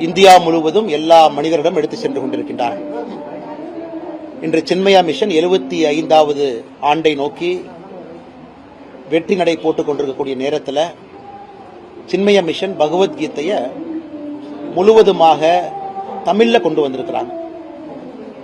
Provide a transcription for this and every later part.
India முழுவதும் எல்லா மனிதரிடம் எடுத்து சென்று கொண்டிருக்கின்றார்கள். இன்று சின்மயா மிஷன் 75வது ஆண்டை நோக்கி வெற்றி நடை போட்டுக் கொண்டிருக்கக்கூடிய நேரத்தில் சின்மயா மிஷன் பகவத்கீதையை முழுவதுமாக தமிழ்ல கொண்டு வந்திருக்கிறாங்க.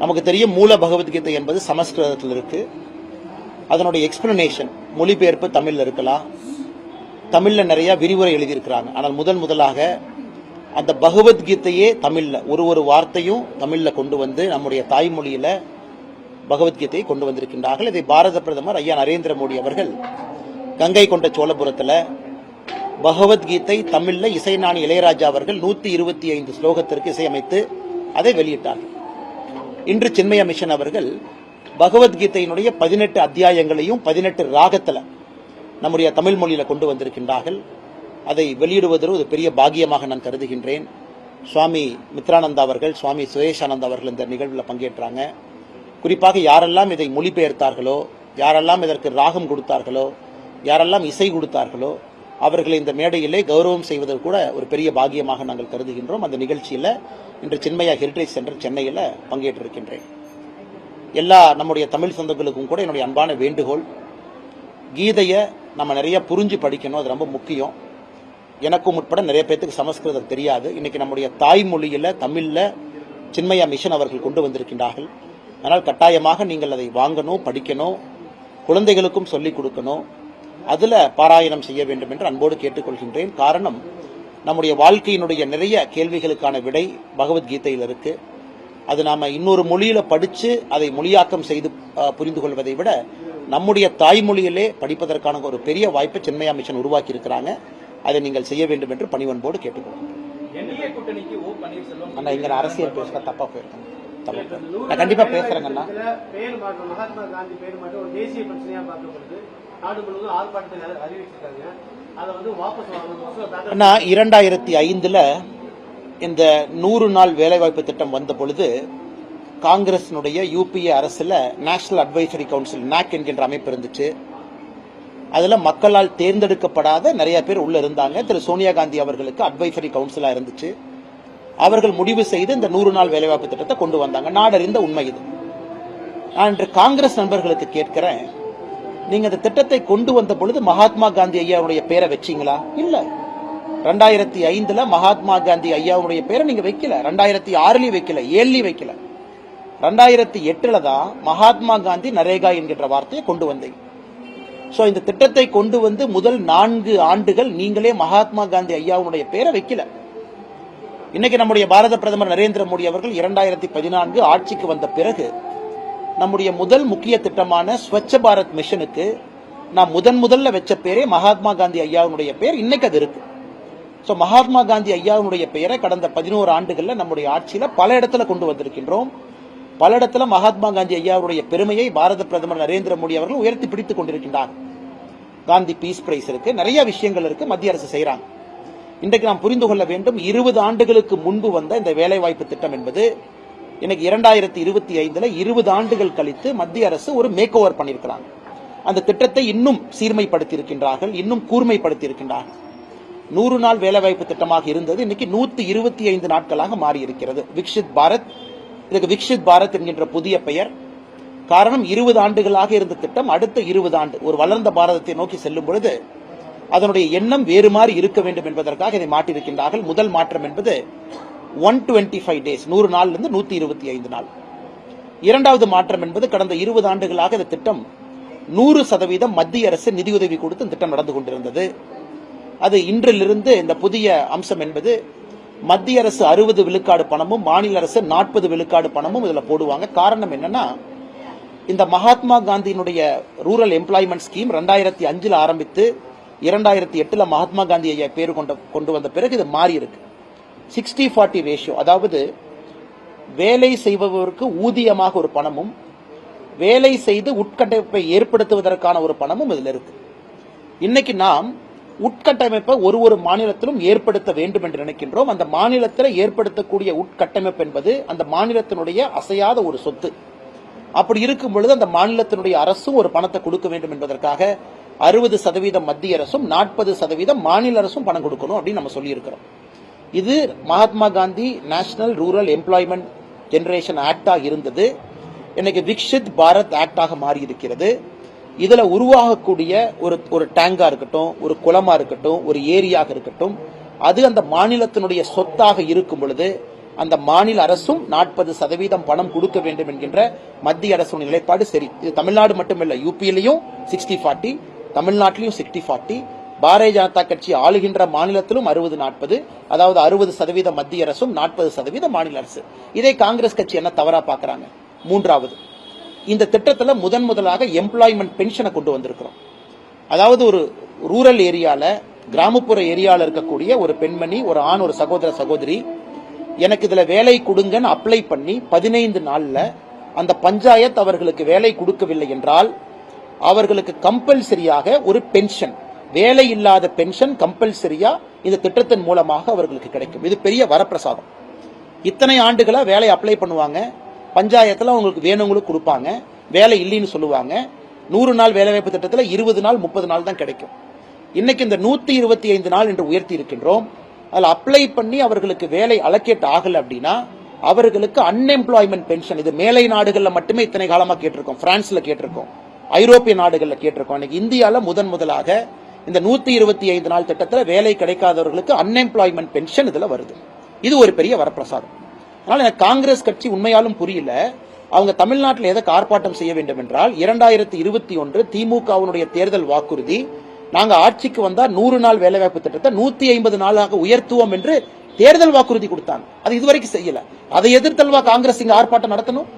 நமக்கு தெரியும் மூல பகவத்கீதை என்பது சமஸ்கிருதத்தில் இருக்கு. அதனுடைய எக்ஸ்பிளனேஷன் மொழிபெயர்ப்பு தமிழ்ல இருக்கலாம். தமிழ்ல நிறைய விரிவுரை எழுதியிருக்கிறாங்க. ஆனால் முதலாக அந்த பகவத்கீதையே தமிழ்ல ஒரு வார்த்தையும் தமிழ்ல கொண்டு வந்து நம்முடைய தாய்மொழியில பகவத்கீதையை கொண்டு வந்திருக்கின்றார்கள். இதை பாரத பிரதமர் ஐயா நரேந்திர மோடி அவர்கள் கங்கை கொண்ட சோழபுரத்தில் பகவத்கீதை தமிழ்ல இசைஞானி இளையராஜா அவர்கள் 125 ஸ்லோகத்திற்கு இசையமைத்து அதை வெளியிட்டார்கள். இன்று சின்மயா மிஷன் அவர்கள் பகவத்கீதையினுடைய 18 அத்தியாயங்களையும் 18 ராகத்தில் நம்முடைய தமிழ் மொழியில கொண்டு வந்திருக்கின்றார்கள். அதை வெளியிடுவது ஒரு பெரிய பாக்கியமாக நான் கருதுகின்றேன். சுவாமி மித்ரானந்தா அவர்கள், சுவாமி சுரேஷானந்தா அவர்கள் இந்த நிகழ்வில் பங்கேற்றாங்க. குறிப்பாக யாரெல்லாம் இதை மொழிபெயர்த்தார்களோ, யாரெல்லாம் இதற்கு ராகம் கொடுத்தார்களோ, யாரெல்லாம் இசை கொடுத்தார்களோ அவர்களை இந்த மேடையிலே கௌரவம் செய்வதற்கு கூட ஒரு பெரிய பாக்கியமாக நாங்கள் கருதுகின்றோம். அந்த நிகழ்ச்சியில் இன்று சின்மயா ஹெரிடேஜ் சென்டர் சென்னையில் பங்கேற்றிருக்கின்றேன். எல்லா நம்முடைய தமிழ் சொந்தங்களுக்கும் கூட என்னுடைய அன்பான வேண்டுகோள், கீதையை நம்ம நிறைய புரிஞ்சு படிக்கணும். அது ரொம்ப முக்கியம். எனக்கும் உட்பட நிறைய பேருக்கு சமஸ்கிருதம் தெரியாது. இன்னைக்கு நம்முடைய தாய்மொழியில தமிழ்ல சின்மயா மிஷன் அவர்கள் கொண்டு வந்திருக்கின்றார்கள். அதனால் கட்டாயமாக நீங்கள் அதை வாங்கணும், படிக்கணும், குழந்தைகளுக்கும் சொல்லிக் கொடுக்கணும், அதுல பாராயணம் செய்ய வேண்டும் என்று அன்போடு கேட்டுக்கொள்கின்றேன். காரணம், நம்முடைய வாழ்க்கையினுடைய நிறைய கேள்விகளுக்கான விடை பகவத்கீதையில் இருக்கு. அது நாம இன்னொரு மொழியில படிச்சு அதை மொழியாக்கம் செய்து புரிந்து கொள்வதை விட நம்முடைய தாய்மொழியிலே படிப்பதற்கான ஒரு பெரிய வாய்ப்பை சின்மயா மிஷன் உருவாக்கி இருக்கிறாங்க. அதை நீங்கள் செய்ய வேண்டும் என்று பணிவன்போடு கேட்டுக்கொள்கிறேன். இங்க அரசியல் பேச தப்பா போயிருக்கேன். நான் கண்டிப்பா பேசுறேங்கண்ணா. மகாத்மா காந்தி பேர் மட்டும் ஒரு தேசிய பிரச்சனையா பார்க்கப்படுது. நாடு முழுவதும் ஆர்ப்பாட்டத்தை அறிவிச்சிருக்காங்க. அதை வந்து வாபஸ் வாங்கணும். 2005 இந்த 100 நாள் வேலைவாய்ப்பு திட்டம் வந்த பொழுது காங்கிரசினுடைய யூபிஏ அரசுல நேஷனல் அட்வைசரி கவுன்சில் நாக் என்கின்ற அமைப்பு இருந்துச்சு. அதுல மக்களால் தேர்ந்தெடுக்கப்படாத நிறைய பேர் உள்ள இருந்தாங்க. திரு சோனியா காந்தி அவர்களுக்கு அட்வைசரி கவுன்சிலா இருந்துச்சு. அவர்கள் முடிவு செய்து இந்த 100 நாள் வேலைவாய்ப்பு திட்டத்தை கொண்டு வந்தாங்க. நாடறிந்த உண்மை இது. நான் இன்று காங்கிரஸ் நண்பர்களுக்கு கேட்கிறேன், நீங்க இந்த திட்டத்தை கொண்டு வந்த பொழுது மகாத்மா காந்தி ஐயாவுடைய பேரை வச்சீங்களா? இல்ல. 2005 மகாத்மா காந்தி ஐயாவுடைய பேரை நீங்க வைக்கல. 2006 வைக்கல, 7 வைக்கல. 2008 தான் மகாத்மா காந்தி நரேகா என்கின்ற வார்த்தையை கொண்டு வந்தீங்க. சோ இந்த திட்டத்தை கொண்டு வந்து முதல் 4 ஆண்டுகள் நீங்களே மகாத்மா காந்தி ஐயாவுடைய பேரை வைக்கல. இன்னைக்கு நம்முடைய பாரத பிரதமர் நரேந்திர மோடி அவர்கள் 2014 ஆட்சிக்கு வந்த பிறகு நம்முடைய முதல் முக்கிய திட்டமான ஸ்வச்ச பாரத் மிஷனுக்கு நான் முதல்ல வச்ச பேரே மகாத்மா காந்தி ஐயாவுடைய பேர். இன்னைக்கு அது இருக்கு. சோ மகாத்மா காந்தி ஐயாவுடைய பெயரை கடந்த 11 ஆண்டுகள்ல நம்முடைய ஆட்சியில பல இடத்துல கொண்டு வந்திருக்கின்றோம். பல இடத்துல மகாத்மா காந்தி ஐயாவுடைய பெருமையை பாரத பிரதமர் நரேந்திர மோடி அவர்கள் உயர்த்தி பிடித்துக் கொண்டிருக்கின்றார். காந்தி பீஸ் பிரைஸ் இருக்கு, நிறைய விஷயங்கள் இருக்கு, மத்திய அரசு செய்யறாங்க. இன்றைக்கு நாம் புரிந்து கொள்ள வேண்டும், 20 ஆண்டுகளுக்கு முன்பு வந்த இந்த வேலைவாய்ப்பு திட்டம் என்பது இன்னைக்கு 2025 20 ஆண்டுகள் கழித்து மத்திய அரசு ஒரு மேக் ஓவர் பண்ணியிருக்கிறாங்க. அந்த திட்டத்தை இன்னும் சீர்மைப்படுத்தி இருக்கின்றார்கள், இன்னும் கூர்மைப்படுத்தி இருக்கின்றார்கள். 100 நாள் வேலைவாய்ப்பு திட்டமாக இருந்தது, இன்னைக்கு 125 நாட்களாக மாறி இருக்கிறது. விக்ஷித் பாரத், இதுக்கு விக்ஷித் பாரத் என்கின்ற புதிய பெயர். காரணம், 20 ஆண்டுகளாக இருந்த திட்டம் அடுத்த 20 ஆண்டு ஒரு வளர்ந்த பாரதத்தை நோக்கி செல்லும் பொழுது அதனுடைய எண்ணம் வேறு மாதிரி இருக்க வேண்டும் என்பதற்காக இதை மாற்றியிருக்கின்றார்கள். முதல் மாற்றம் என்பது 125 டேஸ், 100 நாள்ல இருந்து 125 நாள். இரண்டாவது மாற்றம் என்பது கடந்த 20 ஆண்டுகளாக இந்த திட்டம் 100% மத்திய அரசு நிதியுதவி கொடுத்து இந்த திட்டம் நடந்து கொண்டிருந்தது. அது இன்றிலிருந்து இந்த புதிய அம்சம் என்பது மத்திய அரசு 60 விழுக்காடு பணமும் மாநில அரசு 40 விழுக்காடு பணமும் இதுல போடுவாங்க. காரணம் என்னன்னா, இந்த மகாத்மா காந்தியினுடைய ரூரல் எம்ப்ளாய்மெண்ட் ஸ்கீம் 2005 ஆரம்பித்து 2008 மகாத்மா காந்தி ஐயா பேரு கொண்டு வந்த பிறகு இது மாறி இருக்கு. 60-40 ரேஷியோ, அதாவது வேலை செய்பவருக்கு ஊதியமாக ஒரு பணமும் வேலை செய்து உட்கட்டமைப்பை ஏற்படுத்துவதற்கான ஒரு பணமும் இதுல இருக்கு. இன்னைக்கு நாம் உட்கட்டமைப்பை ஒரு மாநிலத்திலும் ஏற்படுத்த வேண்டும் என்று நினைக்கின்றோம். அந்த மாநிலத்தில் ஏற்படுத்தக்கூடிய உட்கட்டமைப்பு என்பது அந்த மாநிலத்தினுடைய அசையாத ஒரு சொத்து. அப்படி இருக்கும் பொழுது அந்த மாநிலத்தினுடைய அரசும் ஒரு பணத்தை கொடுக்க வேண்டும் என்பதற்காக 60% மத்திய அரசும் 40% மாநில அரசும் பணம் கொடுக்கணும் அப்படின்னு நம்ம சொல்லி இருக்கிறோம். இது Mahatma Gandhi national rural employment generation ஆக்டா இருந்தது, இன்னைக்கு விக்ஷித் பாரத் ஆக்டாக மாறி இருக்கிறது. இதுல உருவாகக்கூடிய ஒரு டேங்கா இருக்கட்டும், ஒரு குளமா இருக்கட்டும், ஒரு ஏரியாக இருக்கட்டும், அது அந்த மாநிலத்தினுடைய சொத்தாக இருக்கும் பொழுது அந்த மாநில அரசும் 40% பணம் கொடுக்க வேண்டும் என்கின்ற மத்திய அரசுடைய நிலைப்பாடு சரி. இது தமிழ்நாடு மட்டுமல்ல, யூபியிலையும் 60-40, தமிழ்நாட்டிலும் 60-40, பாரதிய ஜனதா கட்சி ஆளுகின்ற மாநிலத்திலும் 60-40, அதாவது 60% மத்திய அரசும் 40% மாநில அரசு. இதை காங்கிரஸ் கட்சி என்ன தவறா பாக்குறாங்க? மூன்றாவது, இந்த திட்டத்தில் முதலாக எம்ப்ளாய்மெண்ட் பென்ஷனை கொண்டு வந்திருக்கிறோம். அதாவது ஒரு ரூரல் ஏரியால, கிராமப்புற ஏரியால இருக்கக்கூடிய ஒரு பெண்மணி, ஒரு ஆண், ஒரு சகோதரி எனக்கு இதுல வேலை கொடுங்கன்னு அப்ளை பண்ணி 15 நாள்ல அந்த பஞ்சாயத்து அவர்களுக்கு வேலை கொடுக்கவில்லை என்றால் அவர்களுக்கு கம்பல்சரியாக ஒரு பென்ஷன், வேலை இல்லாத பென்ஷன் கம்பல்சரியா இந்த திட்டத்தின் மூலமாக அவர்களுக்கு கிடைக்கும். இது பெரிய வரப்பிரசாதம். இத்தனை ஆண்டுகளா வேலை அப்ளை பண்ணுவாங்க, பஞ்சாயத்துல அவங்களுக்கு வேணுங்களுக்கு கொடுப்பாங்க, வேலை இல்லைன்னு சொல்லுவாங்க. 100 நாள் வேலைவாய்ப்பு திட்டத்தில் 20 நாள் 30 நாள் தான் கிடைக்கும். இன்னைக்கு இந்த 125 நாள் என்று உயர்த்தி இருக்கின்றோம். அதில் அப்ளை பண்ணி அவர்களுக்கு வேலை அலோகேட் ஆகல அப்படின்னா அவர்களுக்கு அன்எம்ப்ளாய்மெண்ட் பென்ஷன், இது மேலை நாடுகளில் மட்டுமே இத்தனை காலமா கேட்டிருக்கோம், பிரான்ஸ்ல கேட்டிருக்கோம், ஐரோப்பிய நாடுகளில் கேட்டிருக்கோம். இன்னைக்கு இந்தியால முதலாக இந்த 125 நாள் திட்டத்தில் வேலை கிடைக்காதவர்களுக்கு அன்எம்ப்ளாய்மெண்ட் பென்ஷன் இதுல வருது. இது ஒரு பெரிய வரப்பிரசாதம். அதனால எனக்கு காங்கிரஸ் கட்சி உண்மையாலும் புரியல, அவங்க தமிழ்நாட்டில் எதற்கு ஆர்ப்பாட்டம் செய்ய வேண்டும் என்றால் 2021 திமுகவினுடைய தேர்தல் வாக்குறுதி, நாங்க ஆட்சிக்கு வந்தா 100 நாள் வேலைவாய்ப்பு திட்டத்தை 150 நாளாக உயர்த்துவோம் என்று தேர்தல் வாக்குறுதி கொடுத்தாங்க. அது இதுவரைக்கும் செய்யல. அதை எதிர்த்தல்வா காங்கிரஸ் இங்க ஆர்ப்பாட்டம் நடத்தணும்?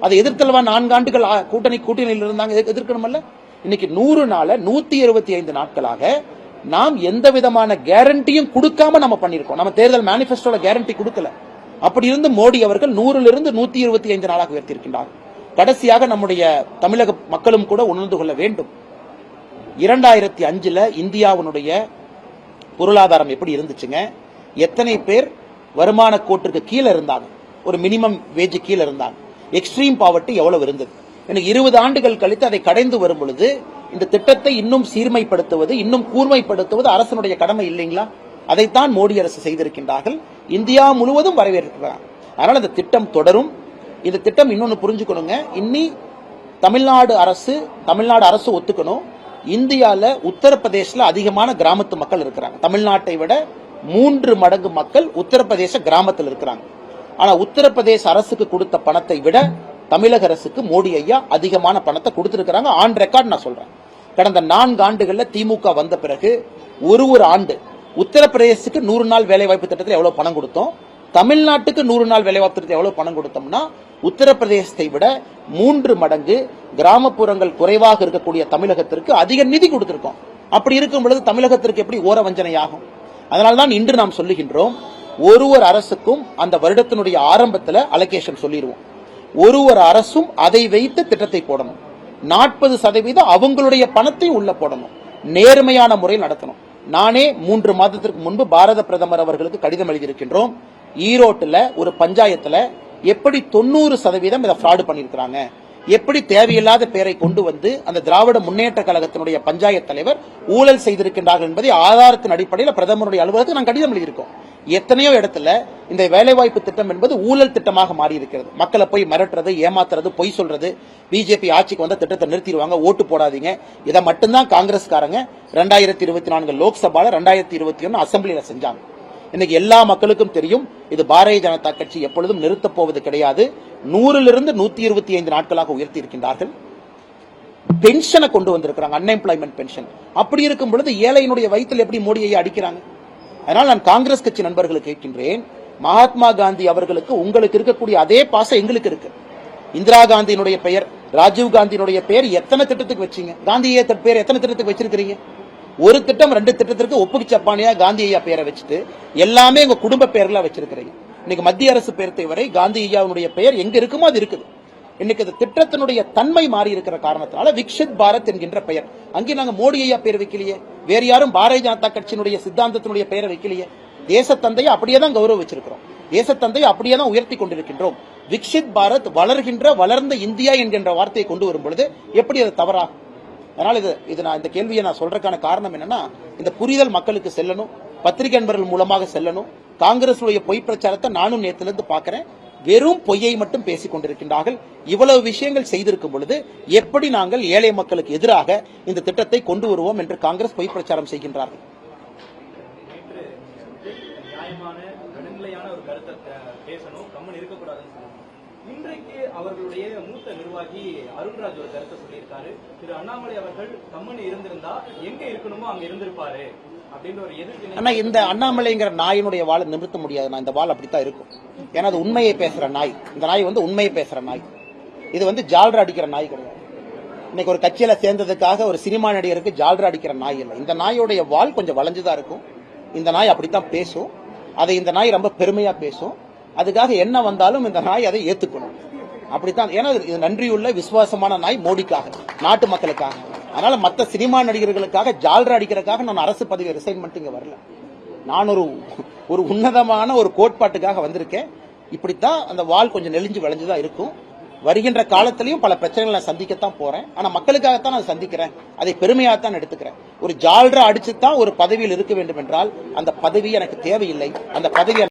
அதை எதிர்த்தல்வா 4 ஆண்டுகள் கூட்டணியில் இருந்தாங்க, எதிர்க்கணும்ல. இன்னைக்கு 100 நாள 125 நாட்களாக நாம் எந்த விதமான கேரண்டியும் கொடுக்காம நம்ம பண்ணிருக்கோம். நம்ம தேர்தல் மேனிபெஸ்டோல கேரண்டி கொடுக்கல. அப்படி இருந்து மோடி அவர்கள் 100 125 நாளாக உயர்த்தியிருக்கின்றார். கடைசியாக நம்முடைய தமிழக மக்களும் கூட உணர்ந்து கொள்ள வேண்டும், 2005 இந்தியாவுடைய பொருளாதாரம் எப்படி இருந்துச்சுங்க? எத்தனை பேர் வருமான கோட்டிற்கு கீழே இருந்தாங்க, ஒரு மினிமம் வேஜ் கீழே இருந்தாங்க, எக்ஸ்ட்ரீம் பாவர்ட்டி எவ்வளவு இருந்தது? எனக்கு 20 ஆண்டுகள் கழித்து அதை கடைந்து வரும் பொழுது இந்த திட்டத்தை இன்னும் சீர்மைப்படுத்துவது, இன்னும் கூர்மைப்படுத்துவது அரசனுடைய கடமை இல்லைங்களா? அதைத்தான் மோடி அரசு செய்திருக்கின்றார்கள். இந்தியா முழுவதும் வரவேற்கிறார். அதனால இந்த திட்டம் தொடரும். இந்த திட்டம் இன்னொன்னு புரிஞ்சுக்கணுங்க, இன்னி தமிழ்நாடு அரசு ஒத்துக்கணும், இந்தியால உத்தரப்பிரதேசல அதிகமான கிராமத்து மக்கள் இருக்கிறாங்க. தமிழ்நாட்டை விட 3 மடங்கு மக்கள் உத்தரப்பிரதேச கிராமத்தில் இருக்கிறாங்க. ஆனா உத்தரப்பிரதேச அரசுக்கு கொடுத்த பணத்தை விட தமிழக அரசுக்கு மோடி ஐயா அதிகமான பணத்தை கொடுத்திருக்கிறாங்க. ஆன் ரெக்கார்ட் நான் சொல்றேன். கடந்த 4 ஆண்டுகள்ல திமுக வந்த பிறகு ஒரு ஆண்டு உத்தரப்பிரதேசத்துக்கு 100 நாள் வேலைவாய்ப்பு திட்டத்தில் எவ்வளவு பணம் கொடுத்தோம், தமிழ்நாட்டுக்கு 100 நாள் வேலைவாய்ப்பு திட்டத்தில் எவ்வளவு பணம் கொடுத்தோம்னா உத்தரப்பிரதேசத்தை விட 3 மடங்கு கிராமப்புறங்கள் குறைவாக இருக்கக்கூடிய தமிழகத்திற்கு அதிக நிதி கொடுத்திருக்கோம். அப்படி இருக்கும் பொழுது தமிழகத்திற்கு எப்படி ஓர வஞ்சனை ஆகும்? அதனால்தான் இன்று நாம் சொல்லுகின்றோம், ஒரு அரசுக்கும் அந்த வருடத்தினுடைய ஆரம்பத்தில் அலோகேஷன் சொல்லிடுவோம். ஒரு அரசும் அதை வைத்து திட்டத்தை போடணும். 40% அவங்களுடைய பணத்தை உள்ள போடணும். நேர்மையான முறையில் நடத்தணும். நானே 3 மாதத்திற்கு முன்பு பாரத பிரதமர் அவர்களுக்கு கடிதம் எழுதியிருக்கின்றோம். ஈரோட்டுல ஒரு பஞ்சாயத்துல எப்படி 90% இதை ஃப்ராடு பண்ணிருக்காங்க, எப்படி தேவையில்லாத பேரை கொண்டு வந்து அந்த திராவிட முன்னேற்ற கழகத்தினுடைய பஞ்சாயத்து தலைவர் ஊழல் செய்திருக்கின்றார்கள் என்பதை ஆதாரத்தின் அடிப்படையில் பிரதமருடைய அலுவலகத்துக்கு நான் கடிதம் எழுதியிருக்கோம். எத்தனையோ இடத்துல இந்த வேலைவாய்ப்பு திட்டம் என்பது ஊழல் திட்டமாக மாறி இருக்கிறது. மக்களை போய் மிரட்டுறது, ஏமாத்துறது, பொய் சொல்றது. பிஜேபி ஆட்சிக்கு வந்த திட்டத்தை நிறுத்திடுவாங்க, ஓட்டு போடாதீங்க. இதை மட்டும்தான் காங்கிரஸ்காரங்க 2024 லோக்சபால 2021 அசம்பிளியில செஞ்சாங்க. இன்னைக்கு எல்லா மக்களுக்கும் தெரியும், இது பாரதிய ஜனதா கட்சி எப்பொழுதும் நிறுத்தப் போவது கிடையாது. 100 125 நாட்களாக உயர்த்தி இருக்கின்றார்கள். பென்ஷனை கொண்டு வந்திருக்கிறாங்க, அன்எம்ப்ளாய்மெண்ட் பென்ஷன். அப்படி இருக்கும் பொழுது ஏழையினுடைய வயிற்றில் எப்படி மோடியை அடிக்கிறாங்க? அதனால் நான் காங்கிரஸ் கட்சி நண்பர்களுக்கு கேட்கின்றேன், மகாத்மா காந்தி அவர்களுக்கு உங்களுக்கு இருக்கக்கூடிய அதே பாசம் எங்களுக்கு இருக்கு. இந்திரா காந்தியினுடைய பெயர், ராஜீவ் காந்தியினுடைய பெயர் எத்தனை திட்டத்துக்கு வச்சீங்க? காந்தியை பெயர் எத்தனை திட்டத்துக்கு வச்சிருக்கிறீங்க? ஒரு திட்டம் 2 திட்டத்திற்கு ஒப்புக்கு சப்பானியா காந்தி ஐயா பெயரை வச்சுட்டு எல்லாமே உங்க குடும்ப பெயர்களா வச்சிருக்கிறீங்க. இன்னைக்கு மத்திய அரசு பெயர்த்தை வரை காந்தி ஐயாவுடைய பெயர் எங்க இருக்குமோ அது இருக்குது. இன்னைக்கு இந்த திட்டத்தினுடைய தன்மை மாறி இருக்கிற காரணத்தினால விக்ஷித் பாரத் என்கின்ற பெயர், அங்கே நாங்க மோடி ஐயா பெயர் வைக்கலையே, வேற யாரும் பாரதிய ஜனதா கட்சியினுடைய சித்தாந்தத்தினுடைய பெயரை வைக்கலையே. தேசத்தந்தையை அப்படியே தான் கௌரவ வச்சிருக்கிறோம், தேசத்தந்தையை அப்படியே தான் உயர்த்தி கொண்டிருக்கின்றோம். விக்ஷித் பாரத் வளர்ந்த இந்தியா என்கின்ற வார்த்தையை கொண்டு வரும் பொழுது எப்படி அது தவறாகும்? அதனால இது நான் இந்த கேள்வியை நான் சொல்றதுக்கான காரணம் என்னன்னா, இந்த புரிதல் மக்களுக்கு செல்லணும். பத்திரிகை நண்பர்கள் மூலமாக செல்லணும். காங்கிரசுடைய பொய் பிரச்சாரத்தை நானும் நேற்றிலிருந்து பார்க்கிறேன். வெறும் பொய்யை மட்டும் பேசிக் கொண்டிருக்கின்றார்கள். இவ்வளவு விஷயங்கள் செய்திருக்கும் பொழுது எப்படி நாங்கள் ஏழை மக்களுக்கு எதிராக இந்த திட்டத்தை கொண்டு வருவோம் என்று காங்கிரஸ் பொய் பிரச்சாரம் செய்கின்றார்கள். நியாயமான நடுநிலையான ஒரு கருத்தை பேசணும், கம்மன் இருக்கக்கூடாதுன்னு சொன்னாங்க. இன்றைக்கு அவர்களுடைய மூத்த நிர்வாகி அருண்ராஜ் ஒரு கருத்தை சொல்லியிருக்காரு. திரு அண்ணாமலை அவர்கள் கம்மன் இருந்திருந்தா எங்க இருக்கணுமோ அங்க இருந்திருப்பாரு அப்படின்னு ஒரு எதிர்ப்பு. ஆனா இந்த அண்ணாமலைங்கிற நாயினுடைய வாழை நிறுத்த முடியாது. இந்த வாள் அப்படித்தான் இருக்கும். ஏன்னா அது உண்மையை பேசுற நாய். இந்த நாய் உண்மையை பேசுற நாய். இது ஜால்ரா அடிக்கிற நாய் கிடையாது. இன்னைக்கு ஒரு கட்சியில சேர்ந்ததுக்காக ஒரு சினிமா நடிகருக்கு ஜால்ரா அடிக்கிற நாய் இல்லை. இந்த நாயோடைய வாள் கொஞ்சம் வளைஞ்சுதான் இருக்கும். இந்த நாய் அப்படித்தான் பேசும். அதை இந்த நாய் ரொம்ப பெருமையா பேசும். அதுக்காக என்ன வந்தாலும் இந்த நாய் அதை ஏத்துக்கணும். அப்படித்தான். ஏன்னா இது நன்றியுள்ள விசுவாசமான நாய் மோடிக்காக, நாட்டு மக்களுக்காக. அதனால மற்ற சினிமா நடிகர்களுக்காக ஜால்ரா அடிக்கிறதுக்காக நான் அரசு பதவியை ரிசைன் பண்ணிட்டு இங்க வரல. நான் ஒரு உன்னதமான ஒரு கோட்பாட்டுக்காக வந்திருக்கேன். இப்படித்தான் அந்த வால் கொஞ்சம் நெளிஞ்சு விளைஞ்சுதான் இருக்கும். வருகின்ற காலத்திலையும் பல பிரச்சனைகளை நான் சந்திக்கத்தான் போறேன். ஆனா மக்களுக்காகத்தான் நான் சந்திக்கிறேன். அதை பெருமையாகத்தான் எடுத்துக்கிறேன். ஒரு ஜால்ரா அடிச்சுதான் ஒரு பதவியில் இருக்க வேண்டும் என்றால் அந்த பதவி எனக்கு தேவையில்லை. அந்த பதவி